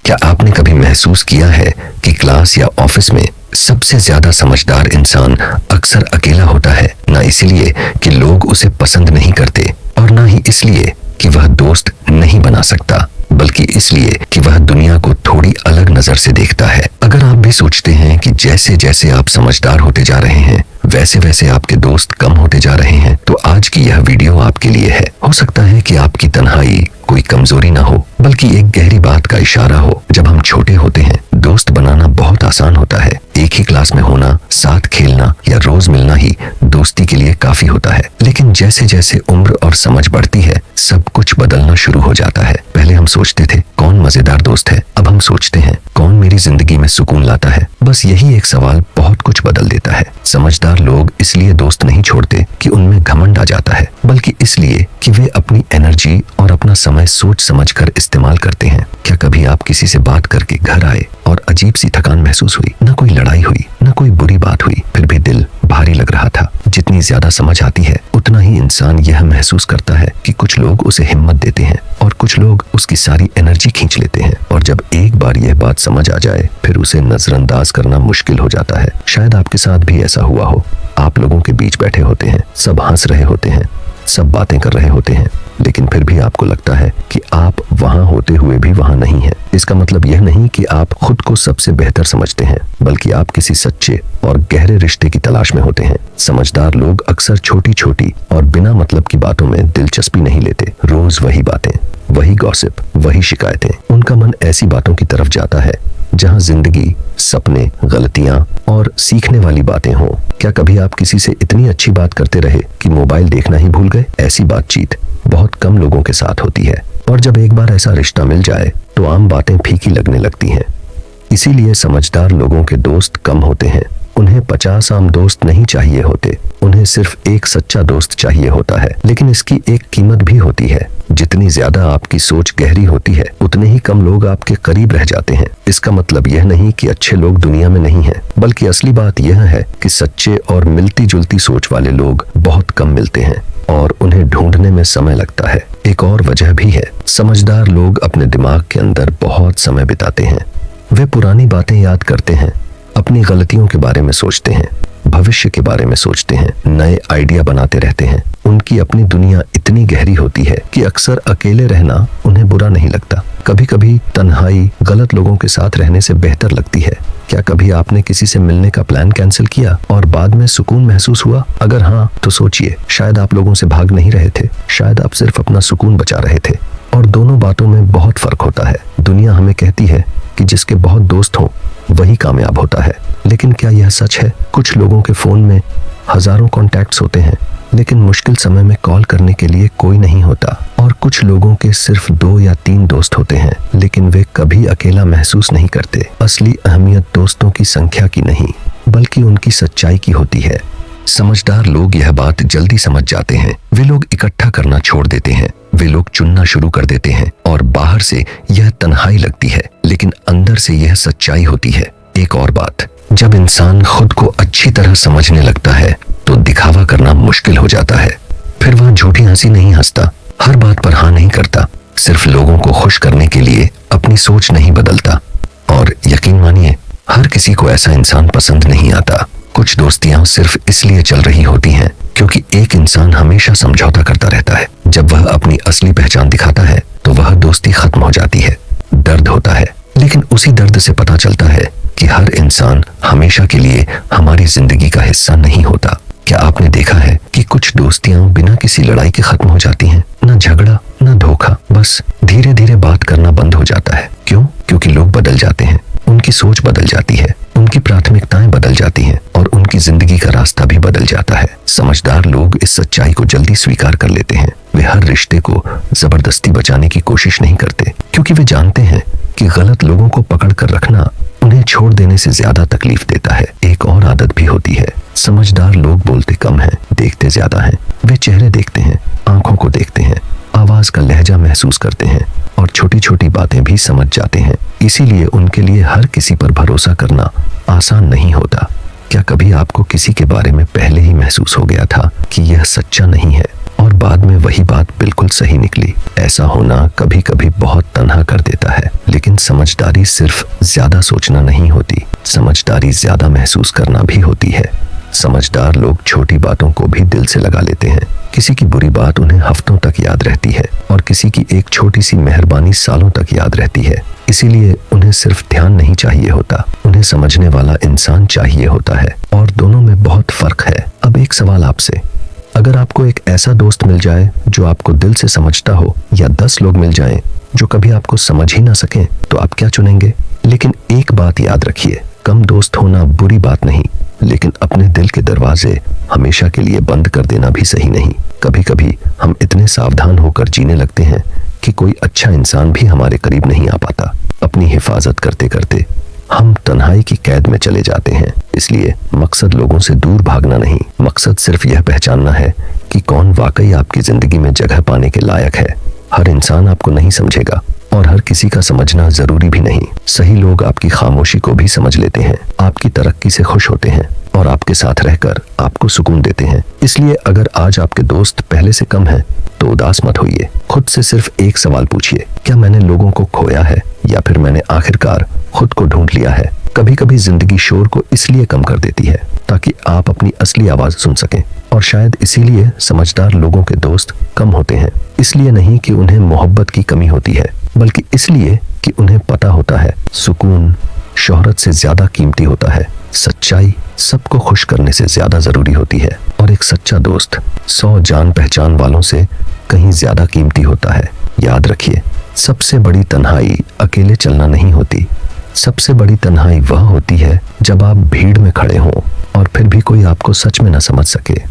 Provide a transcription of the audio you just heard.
क्या आपने कभी महसूस किया है कि क्लास या ऑफिस में सबसे ज्यादा समझदार इंसान अक्सर अकेला होता है, ना इसलिए कि लोग उसे पसंद नहीं करते और ना ही इसलिए कि वह दोस्त नहीं बना सकता, बल्कि इसलिए कि वह दुनिया को थोड़ी अलग नजर से देखता है। अगर आप भी सोचते हैं कि जैसे जैसे आप समझदार होते जा रहे हैं वैसे वैसे आपके दोस्त कम होते जा रहे हैं, तो आज की यह वीडियो आपके लिए है। हो सकता है कि आपकी तन्हाई कोई कमजोरी ना हो, बल्कि एक गहरी बात का इशारा हो। जब हम छोटे होते हैं दोस्त बनाना बहुत आसान होता है। एक ही क्लास में होना, साथ खेलना या रोज मिलना ही दोस्ती के लिए काफी होता है। लेकिन जैसे जैसे उम्र और समझ बढ़ती है सब कुछ बदलना शुरू हो जाता है। पहले हम सोचते थे कौन मजेदार दोस्त है, अब हम सोचते हैं कौन मेरी जिंदगी में सुकून लाता है। बस यही एक सवाल बहुत कुछ बदल देता है। समझदार लोग इसलिए दोस्त नहीं छोड़ते कि उनमें घमंड आ जाता है, बल्कि इसलिए कि वे अपनी एनर्जी और अपना समय सोच समझकर इस्तेमाल करते हैं। क्या कभी आप किसी से बात करके घर आए और अजीब सी थकान महसूस हुई? न कोई लड़ाई हुई, न कोई बुरी बात हुई, फिर भी दिल भारी लग रहा था। जितनी ज्यादा समझ आती है उतना ही इंसान यह महसूस करता है कि कुछ लोग उसे हिम्मत देते हैं और कुछ लोग उसकी सारी एनर्जी खींच लेते हैं। और जब एक बार यह बात समझ आ जाए फिर उसे नजरअंदाज करना मुश्किल हो जाता है। शायद आपके साथ भी ऐसा हुआ हो। आप लोगों के बीच बैठे होते हैं, सब हंस रहे होते हैं, सब बातें कर रहे होते हैं, लेकिन फिर भी आपको लगता है कि आप वहां होते हुए भी वहां नहीं हैं। इसका मतलब यह नहीं कि आप खुद को सबसे बेहतर समझते हैं, बल्कि आप किसी सच्चे और गहरे रिश्ते की तलाश में होते हैं। समझदार लोग अक्सर छोटी छोटी और बिना मतलब की बातों में दिलचस्पी नहीं लेते। रोज वही बातें, वही गॉसिप, वही शिकायतें। उनका मन ऐसी बातों की तरफ जाता है जहां जिंदगी, सपने, गलतियां और सीखने वाली बातें हों। क्या कभी आप किसी से इतनी अच्छी बात करते रहे कि मोबाइल देखना ही भूल गए? ऐसी बातचीत बहुत कम लोगों के साथ होती है, और जब एक बार ऐसा रिश्ता मिल जाए तो आम बातें फीकी लगने लगती हैं। इसीलिए समझदार लोगों के दोस्त कम होते हैं। उन्हें 50 आम दोस्त नहीं चाहिए होते, उन्हें सिर्फ एक सच्चा दोस्त चाहिए होता है। लेकिन इसकी एक कीमत भी होती है। जितनी ज्यादा आपकी सोच गहरी होती है उतने ही कम लोग आपके करीब रह जाते हैं। इसका मतलब यह नहीं कि अच्छे लोग दुनिया में नहीं हैं, बल्कि असली बात यह है कि सच्चे और मिलती जुलती सोच वाले लोग बहुत कम मिलते हैं और उन्हें ढूंढने में समय लगता है। एक और वजह भी है, समझदार लोग अपने दिमाग के अंदर बहुत समय बिताते हैं। वे पुरानी बातें याद करते हैं, अपनी गलतियों के बारे में सोचते हैं, भविष्य के बारे में सोचते हैं, नए आइडिया बनाते रहते हैं। उनकी अपनी दुनिया इतनी गहरी होती है कि अक्सर अकेले रहना उन्हें बुरा नहीं लगता। कभी कभी तन्हाई गलत लोगों के साथ रहने से बेहतर लगती है। क्या कभी आपने किसी से मिलने का प्लान कैंसिल किया और बाद में सुकून महसूस हुआ? अगर हाँ, तो सोचिए, शायद आप लोगों से भाग नहीं रहे थे, शायद आप सिर्फ अपना सुकून बचा रहे थे। और दोनों बातों में बहुत फर्क होता है। दुनिया हमें कहती है कि जिसके बहुत दोस्त हों वही कामयाब होता है, लेकिन क्या यह सच है? कुछ लोगों के फोन में हजारों कॉन्टैक्ट्स होते हैं, लेकिन मुश्किल समय में कॉल करने के लिए कोई नहीं होता। और कुछ लोगों के सिर्फ 2 या 3 दोस्त होते हैं, लेकिन वे कभी अकेला महसूस नहीं करते। असली अहमियत दोस्तों की संख्या की नहीं, बल्कि उनकी सच्चाई की होती है। समझदार लोग यह बात जल्दी समझ जाते हैं। वे लोग इकट्ठा करना छोड़ देते हैं, वे लोग चुनना शुरू कर देते हैं। और बाहर से यह तन्हाई लगती है, लेकिन अंदर से यह सच्चाई होती है। एक और बात, जब इंसान खुद को अच्छी तरह समझने लगता है तो दिखावा करना मुश्किल हो जाता है। फिर वह झूठी हंसी नहीं हंसता, हर बात पर हाँ नहीं करता, सिर्फ लोगों को खुश करने के लिए अपनी सोच नहीं बदलता। और यकीन मानिए, हर किसी को ऐसा इंसान पसंद नहीं आता। कुछ दोस्तियां सिर्फ इसलिए चल रही होती हैं क्योंकि एक इंसान हमेशा समझौता करता रहता है। जब वह अपनी असली पहचान दिखाता है तो वह दोस्ती खत्म हो जाती है। दर्द होता है, लेकिन उसी दर्द से पता चलता है कि हर इंसान हमेशा के लिए हमारी जिंदगी का हिस्सा नहीं होता। क्या आपने देखा है कि कुछ दोस्तियां बिना किसी लड़ाई के खत्म हो जाती हैं? न झगड़ा, न धोखा, बस धीरे धीरे बात करना बंद हो जाता है। क्यों? क्योंकि लोग बदल जाते हैं, उनकी सोच बदल जाती है, उनकी प्राथमिकताएं बदल जाती हैं और उनकी जिंदगी का रास्ता भी बदल जाता है। समझदार लोग इस सच्चाई को जल्दी स्वीकार कर लेते हैं। वे हर रिश्ते को जबरदस्ती बचाने की कोशिश नहीं करते, क्योंकि वे जानते हैं कि गलत लोगों को पकड़ कर रखना उन्हें छोड़ देने से ज्यादा तकलीफ देता है। एक और आदत भी होती है, समझदार लोग बोलते कम हैं, देखते ज्यादा हैं। वे चेहरे देखते हैं, आंखों को देखते हैं, आवाज का लहजा महसूस करते हैं और छोटी छोटी बातें भी समझ जाते हैं। इसीलिए उनके लिए हर किसी पर भरोसा करना आसान नहीं होता। क्या कभी आपको किसी के बारे में पहले ही महसूस हो गया था कि यह सच्चा नहीं है और बाद में वही बात बिल्कुल सही निकली। ऐसा होना कभी कभी बहुत तन्हा कर देता है, लेकिन समझदारी सिर्फ ज्यादा सोचना नहीं होती, समझदारी ज्यादा महसूस करना भी होती है। समझदार लोग छोटी बातों को भी दिल से लगा लेते हैं। किसी की बुरी बात उन्हें हफ्तों तक याद रहती है और किसी की एक छोटी सी मेहरबानी सालों तक याद रहती है। इसीलिए उन्हें सिर्फ ध्यान नहीं चाहिए होता, उन्हें समझने वाला इंसान चाहिए होता है, और दोनों में बहुत फर्क है। अब एक सवाल आपसे, अगर आपको एक ऐसा दोस्त मिल जाए जो आपको दिल से समझता हो, या 10 लोग मिल जाएं जो कभी आपको समझ ही ना सकें, तो आप क्या चुनेंगे? लेकिन एक बात याद रखिए, कम दोस्त होना बुरी बात नहीं, लेकिन अपने दिल के दरवाजे हमेशा के लिए बंद कर देना भी सही नहीं। कभी कभी हम इतने सावधान होकर जीने लगते हैं कि कोई अच्छा इंसान भी हमारे करीब नहीं आ पाता। अपनी हिफाजत करते करते हम तन्हाई की कैद में चले जाते हैं। इसलिए मकसद लोगों से दूर भागना नहीं, मकसद सिर्फ यह पहचानना है कि कौन वाकई आपकी जिंदगी में जगह पाने के लायक है। हर इंसान आपको नहीं समझेगा और हर किसी का समझना जरूरी भी नहीं। सही लोग आपकी खामोशी को भी समझ लेते हैं, आपकी तरक्की से खुश होते हैं और आपके साथ रहकर आपको सुकून देते हैं। इसलिए अगर आज आपके दोस्त पहले से कम हैं, तो उदास मत होइए। खुद से सिर्फ एक सवाल पूछिए, क्या मैंने लोगों को खोया है या फिर मैंने आखिरकार खुद को ढूंढ लिया है? कभी कभी जिंदगी शोर को इसलिए कम कर देती है ताकि आप अपनी असली आवाज सुन सकें, और शायद इसीलिए समझदार लोगों के दोस्त कम होते हैं। इसलिए नहीं कि उन्हें मोहब्बत की कमी होती है, बल्कि इसलिए कि उन्हें पता होता है सुकून शोहरत से ज्यादा कीमती होता है, सच्चाई सबको खुश करने से ज्यादा जरूरी होती है, और एक सच्चा दोस्त 100 जान पहचान वालों से कहीं ज्यादा कीमती होता है। याद रखिए, सबसे बड़ी तन्हाई अकेले चलना नहीं होती, सबसे बड़ी तन्हाई वह होती है जब आप भीड़ में खड़े हों और फिर भी कोई आपको सच में न समझ सके।